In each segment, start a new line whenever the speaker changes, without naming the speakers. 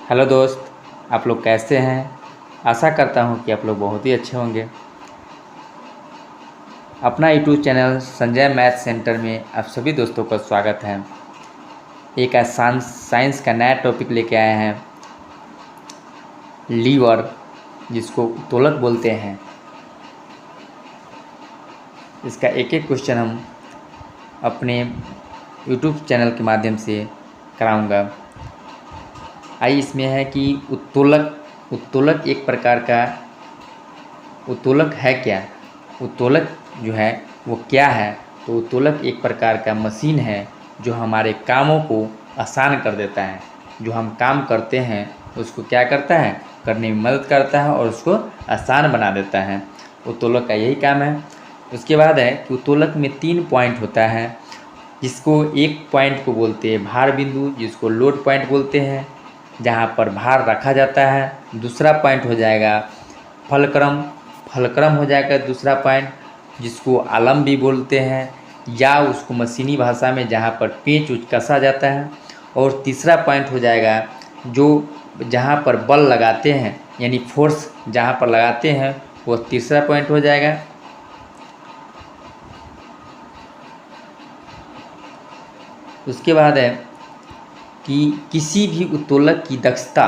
Hello दोस्त, आप लोग कैसे हैं। आशा करता हूं कि आप लोग बहुत ही अच्छे होंगे। अपना YouTube channel Sanjay math centre में आप सभी दोस्तों का स्वागत है। एक आसान साइंस का नया टॉपिक लेके आए हैं, लीवर, जिसको उत्तोलक बोलते हैं। इसका एक एक क्वेश्चन हम अपने यूट्यूब चैनल के माध्यम से कराऊंगा। आई इसमें है कि उत्तोलक एक प्रकार का उत्तोलक है क्या। उत्तोलक जो है वो क्या है। तो उत्तोलक एक प्रकार का मशीन है जो हमारे कामों को आसान कर देता है। जो हम काम करते हैं उसको क्या करता है, करने में मदद करता है और उसको आसान बना देता है। उत्तोलक का यही काम है। उसके बाद है कि उत्तोलक में 3 पॉइंट होता है, जिसको एक पॉइंट को बोलते हैं भार बिंदु, जिसको लोड पॉइंट बोलते हैं, जहाँ पर भार रखा जाता है। दूसरा पॉइंट हो जाएगा फलक्रम हो जाएगा दूसरा पॉइंट, जिसको आलम भी बोलते हैं, या उसको मशीनी भाषा में जहाँ पर पेंच उच कसा जाता है। और तीसरा पॉइंट हो जाएगा जो जहाँ पर बल लगाते हैं, यानी फोर्स जहाँ पर लगाते हैं, वो तीसरा पॉइंट हो जाएगा। उसके बाद है कि किसी भी उत्तोलक की दक्षता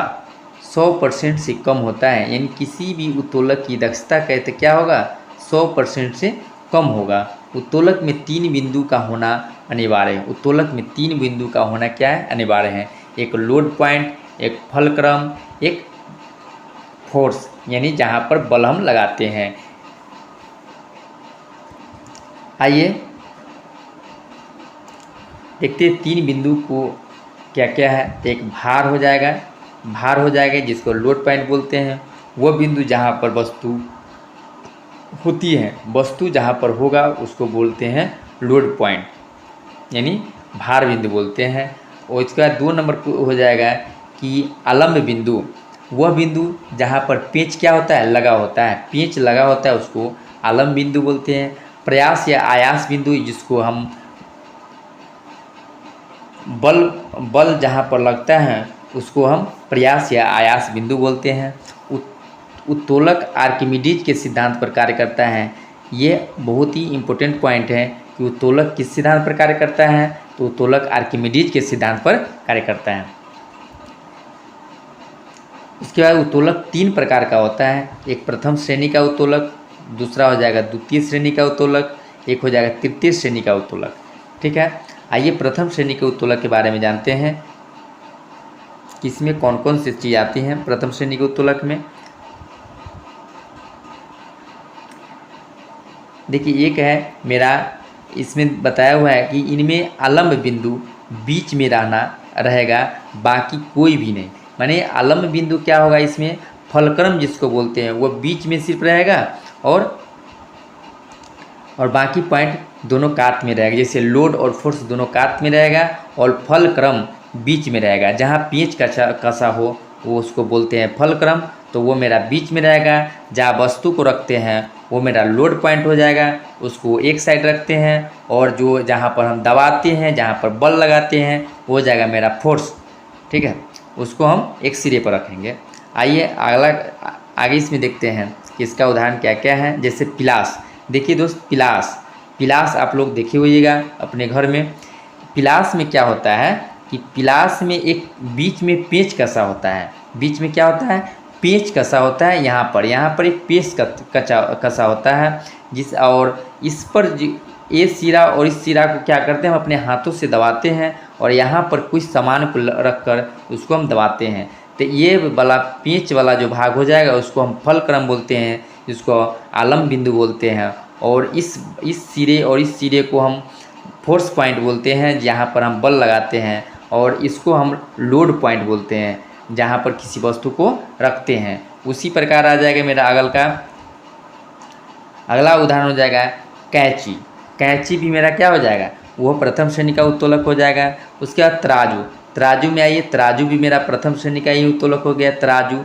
100% से कम होता है, यानी किसी भी उत्तोलक की दक्षता कहते क्या होगा, 100% से कम होगा। उत्तोलक में 3 बिंदु का होना अनिवार्य है। उत्तोलक में 3 बिंदु का होना क्या है, अनिवार्य है। एक लोड पॉइंट, एक फलक्रम, एक फोर्स, यानी जहाँ पर बल हम लगाते हैं। आइए देखते हैं 3 बिंदु को क्या क्या है। एक भार हो जाएगा जिसको लोड पॉइंट बोलते हैं। वो बिंदु जहाँ पर वस्तु होती है, वस्तु जहाँ पर होगा उसको बोलते हैं लोड पॉइंट, यानी भार बिंदु बोलते हैं। और इसके बाद 2 नंबर को हो जाएगा कि आलम्ब बिंदु। वह बिंदु जहाँ पर पेंच क्या होता है, लगा होता है, पेंच लगा होता है, उसको आलम्ब बिंदु बोलते हैं। प्रयास या आयास बिंदु, जिसको हम बल जहाँ पर लगता है उसको हम प्रयास या आयास बिंदु बोलते हैं। उत्तोलक आर्किमिडीज के सिद्धांत पर कार्य करता है। ये बहुत ही इम्पोर्टेंट पॉइंट है कि उत्तोलक किस सिद्धांत पर कार्य करता है, तो उत्तोलक आर्किमिडीज के सिद्धांत पर कार्य करता है। इसके बाद उत्तोलक 3 प्रकार का होता है। एक प्रथम श्रेणी का उत्तोलक, दूसरा हो जाएगा द्वितीय श्रेणी का उत्तोलक, एक हो जाएगा तृतीय श्रेणी का उत्तोलक। ठीक है, आइए प्रथम श्रेणी के उत्तोलक के बारे में जानते हैं कि इसमें कौन कौन सी चीज़ आती हैं। प्रथम श्रेणी के उत्तोलक में देखिए, एक है मेरा, इसमें बताया हुआ है कि इनमें आलम्ब बिंदु बीच में रहेगा, बाकी कोई भी नहीं। माने आलम्ब बिंदु क्या होगा, इसमें फलक्रम जिसको बोलते हैं वो बीच में सिर्फ रहेगा, और बाकी पॉइंट दोनों कात में रहेगा। जैसे लोड और फोर्स दोनों कात में रहेगा और फलक्रम बीच में रहेगा। जहाँ पेंच कसा हो वो उसको बोलते हैं फलक्रम, तो वो मेरा बीच में रहेगा। जहाँ वस्तु को रखते हैं वो मेरा लोड पॉइंट हो जाएगा, उसको एक साइड रखते हैं। और जो जहाँ पर हम दबाते हैं, जहाँ पर बल लगाते हैं, वो हो जाएगा मेरा फोर्स। ठीक है, उसको हम एक सिरे पर रखेंगे। आइए आगे इसमें देखते हैं कि इसका उदाहरण क्या क्या है। जैसे पिलास, देखिए दोस्त, पिलास आप लोग देखे होइएगा अपने घर में। पिलास में क्या होता है कि पिलास में एक बीच में पेंच कसा होता है। बीच में क्या होता है, पेंच कसा होता है। यहाँ पर एक पेंच कसा होता है, और इस पर ये सिरा और इस सिरा को क्या करते हैं, हम अपने हाथों से दबाते हैं, और यहाँ पर कुछ सामान को रख कर उसको हम दबाते हैं। तो ये वाला पेंच वाला जो भाग हो जाएगा उसको हम फलक्रम बोलते हैं, जिसको आलम्ब बिंदु बोलते हैं। और इस सिरे और इस सिरे को हम फोर्स पॉइंट बोलते हैं, जहाँ पर हम बल लगाते हैं। और इसको हम लोड पॉइंट बोलते हैं, जहाँ पर किसी वस्तु को रखते हैं। उसी प्रकार आ जाएगा मेरा अगला उदाहरण हो जाएगा कैंची भी मेरा क्या हो जाएगा, वो प्रथम श्रेणी का उत्तोलक हो जाएगा। उसके बाद तराजू में आइए, तराजू भी मेरा प्रथम श्रेणी का ही उत्तोलक हो गया, तराजू।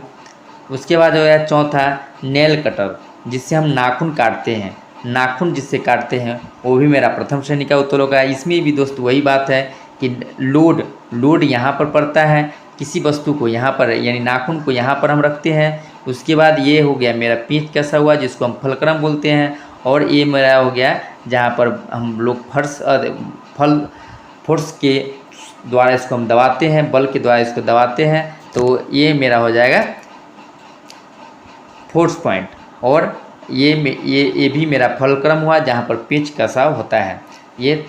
उसके बाद हो गया चौथा नेल कटर, जिससे हम नाखून काटते हैं। नाखून जिससे काटते हैं वो भी मेरा प्रथम श्रेणी का उत्तोलक है। इसमें भी दोस्त वही बात है कि लोड यहाँ पर पड़ता है, किसी वस्तु को यहाँ पर यानी नाखून को यहाँ पर हम रखते हैं। उसके बाद ये हो गया मेरा पेंच कसा हुआ जिसको हम फलक्रम बोलते हैं, और ये मेरा हो गया जहाँ पर हम लोग फोर्स के द्वारा इसको हम दबाते हैं, बल के द्वारा इसको दबाते हैं, तो ये मेरा हो जाएगा फोर्स पॉइंट। और ये भी मेरा फलक्रम हुआ जहाँ पर पेंच कसाव होता है। ये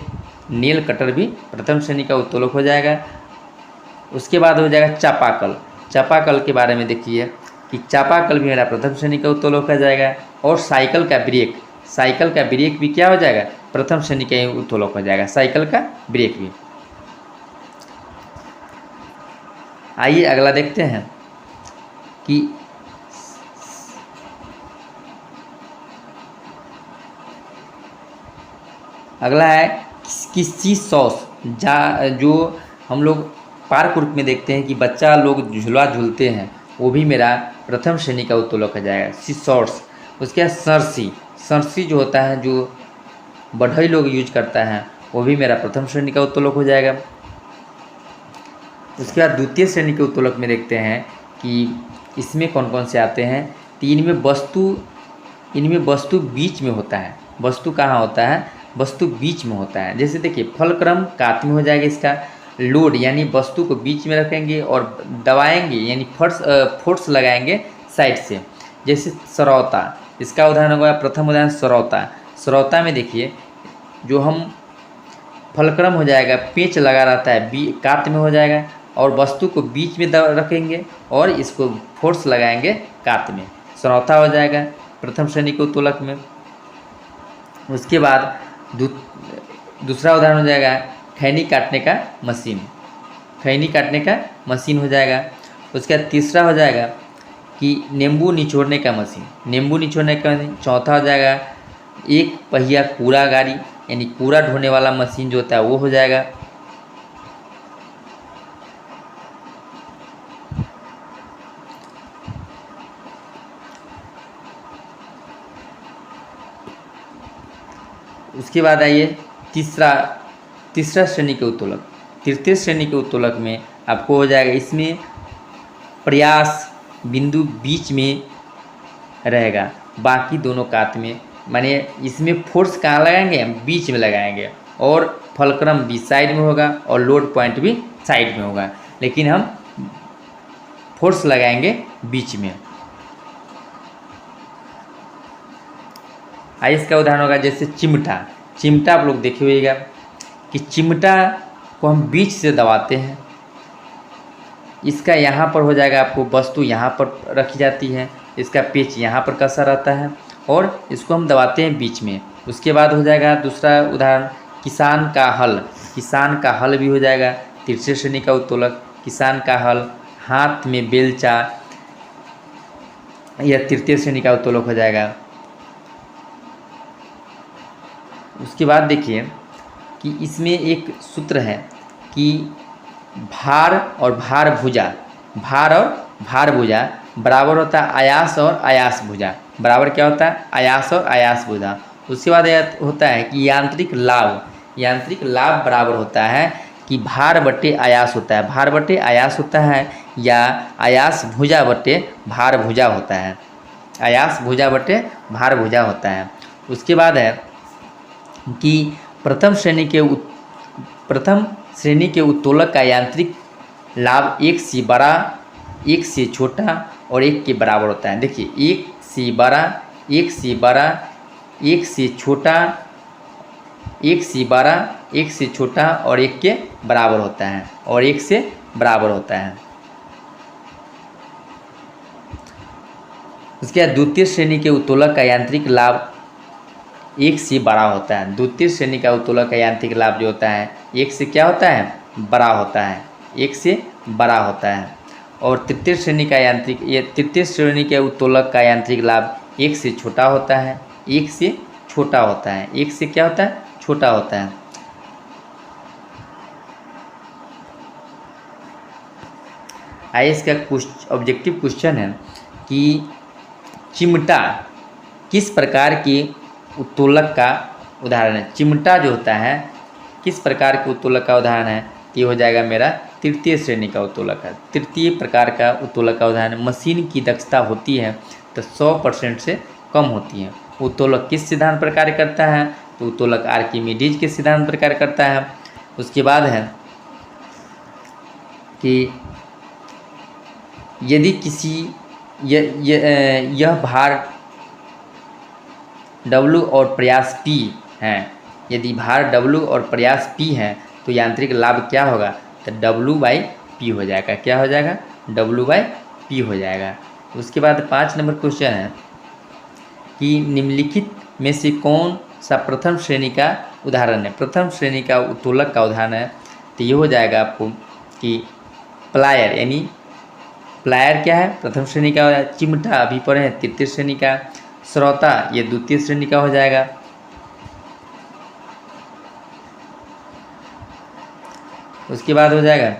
नेल कटर भी प्रथम श्रेणी का उत्तोलक हो जाएगा। उसके बाद हो जाएगा चापाकल। चापाकल के बारे में देखिए कि चापाकल भी मेरा प्रथम श्रेणी का उत्तोलक हो जाएगा। और साइकिल का ब्रेक भी क्या हो जाएगा, प्रथम श्रेणी का उत्तोलक हो जाएगा, साइकिल का ब्रेक भी। आइए अगला देखते हैं कि अगला है किसी सॉस जो हम लोग पार्क उर्क में देखते हैं कि बच्चा लोग झूला झूलते हैं, वो भी मेरा प्रथम श्रेणी का उत्तोलक हो जाएगा, सीसॉर्स। उसके बाद सरसी जो होता है, जो बढ़ई लोग यूज करता है, वो भी मेरा प्रथम श्रेणी का उत्तोलक हो जाएगा। उसके बाद द्वितीय श्रेणी के उत्तोलक में देखते हैं कि इसमें कौन कौन से आते हैं। तो इनमें वस्तु बीच में होता है। वस्तु कहाँ होता है, वस्तु बीच में होता है। जैसे देखिए फलक्रम कात में हो जाएगा इसका, लोड यानी वस्तु को बीच में रखेंगे और दबाएंगे यानी फोर्स लगाएंगे साइड से। जैसे सरौता, इसका उदाहरण होगा, प्रथम उदाहरण सरौता में देखिए जो हम फलक्रम हो जाएगा, पेंच लगा रहता है, कात में हो जाएगा, और वस्तु को बीच में रखेंगे और इसको फोर्स लगाएंगे कात में, सरौता हो जाएगा प्रथम श्रेणी के उत्तोलक में। उसके बाद दूसरा उदाहरण हो जाएगा खैनी काटने का मशीन हो जाएगा। उसके बाद तीसरा हो जाएगा कि नींबू निचोड़ने का मशीन। चौथा हो जाएगा एक पहिया कूड़ा गाड़ी यानी कूड़ा ढोने वाला मशीन जो होता है वो हो जाएगा। उसके बाद आइए तीसरा श्रेणी के उत्तोलक। तृतीय श्रेणी के उत्तोलक में आपको हो जाएगा, इसमें प्रयास बिंदु बीच में रहेगा, बाकी दोनों कात में, माने इसमें फोर्स कहाँ लगाएंगे, हम बीच में लगाएंगे, और फलक्रम भी साइड में होगा और लोड पॉइंट भी साइड में होगा, लेकिन हम फोर्स लगाएंगे बीच में। इसका उदाहरण होगा जैसे चिमटा आप लोग देखे होइएगा कि चिमटा को हम बीच से दबाते हैं। इसका यहाँ पर हो जाएगा, आपको वस्तु यहाँ पर रखी जाती है, इसका पेच यहाँ पर कसा रहता है और इसको हम दबाते हैं बीच में। उसके बाद हो जाएगा दूसरा उदाहरण किसान का हल भी हो जाएगा, तृतीय श्रेणी का उत्तोलक। किसान का हल, हाथ में बेलचा, यह तृतीय श्रेणी का उत्तोलक हो जाएगा। उसके बाद देखिए कि इसमें एक सूत्र है कि भार और भार भुजा बराबर होता है आयास और आयास भुजा। बराबर क्या होता है, आयास और आयास भुजा। उसके बाद होता है कि यांत्रिक लाभ बराबर होता है कि भार बटे आयास होता है। भार बटे आयास होता है या आयास भुजा बटे भार भुजा होता है। आयास भुजा बटे भार भुजा होता है। उसके बाद है कि प्रथम श्रेणी के उत्तोलक का यांत्रिक लाभ एक से बड़ा, एक से छोटा और एक के बराबर होता है। देखिए एक से बड़ा, एक से बड़ा, एक से छोटा, एक से बड़ा, एक से छोटा और एक के बराबर होता है, और एक से बराबर होता है। उसके बाद द्वितीय श्रेणी के उत्तोलक का यांत्रिक लाभ एक से बड़ा होता है। द्वितीय श्रेणी का उत्तोलक का यांत्रिक लाभ जो होता है एक से क्या होता है, बड़ा होता है, एक से बड़ा होता है। और तृतीय श्रेणी के उत्तोलक का यांत्रिक लाभ एक से छोटा होता है, एक से छोटा होता है, एक से क्या होता है, छोटा होता है। आइए इसका ऑब्जेक्टिव क्वेश्चन है कि चिमटा किस प्रकार के उत्तोलक का उदाहरण है। चिमटा जो होता है किस प्रकार के उत्तोलक का उदाहरण है। ये हो जाएगा मेरा तृतीय श्रेणी का उत्तोलक है। तृतीय प्रकार का उत्तोलक का उदाहरण, मशीन की दक्षता होती है तो 100% से कम होती है। उत्तोलक किस सिद्धांत पर कार्य करता है? तो उत्तोलक आर्किमिडीज के सिद्धांत पर कार्य करता है। उसके बाद है कि यदि किसी यह भार W और प्रयास P है, यदि भार W और प्रयास P है तो यांत्रिक लाभ क्या होगा? तो W/P हो जाएगा। क्या हो जाएगा? W/P हो जाएगा। उसके बाद 5 नंबर क्वेश्चन है कि निम्नलिखित में से कौन सा प्रथम श्रेणी का उदाहरण है? प्रथम श्रेणी का उत्तोलक का उदाहरण है तो ये हो जाएगा आपको कि प्लायर, यानी प्लायर क्या है? प्रथम श्रेणी का। चिमटा अभी पढ़े हैं, तृतीय श्रेणी का। श्रोता ये द्वितीय श्रेणी का हो जाएगा। उसके बाद हो जाएगा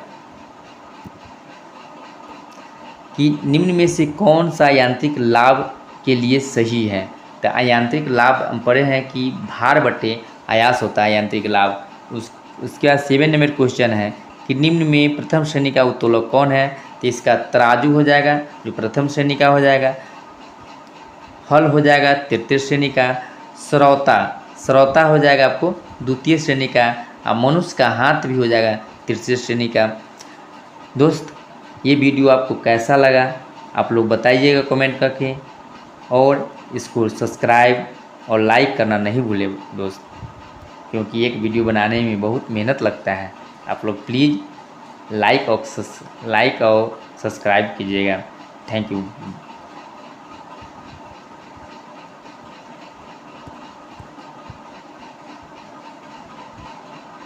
कि निम्न में से कौन सा यांत्रिक लाभ के लिए सही है? तो यांत्रिक लाभ हम पढ़े हैं कि भार बटे आयास होता है यांत्रिक लाभ। उसके बाद 7 नंबर क्वेश्चन है कि निम्न में प्रथम श्रेणी का उत्तोलक कौन है? तो इसका तराजू हो जाएगा जो प्रथम श्रेणी का हो जाएगा। हल हो जाएगा तृतीय श्रेणी का। श्रोता हो जाएगा आपको द्वितीय श्रेणी का। और मनुष्य का हाथ भी हो जाएगा तृतीय श्रेणी का। दोस्त, ये वीडियो आपको कैसा लगा आप लोग बताइएगा कमेंट करके, और इसको सब्सक्राइब और लाइक करना नहीं भूलें दोस्त, क्योंकि एक वीडियो बनाने में बहुत मेहनत लगता है। आप लोग प्लीज़ लाइक और सब्सक्राइब कीजिएगा। Thank you.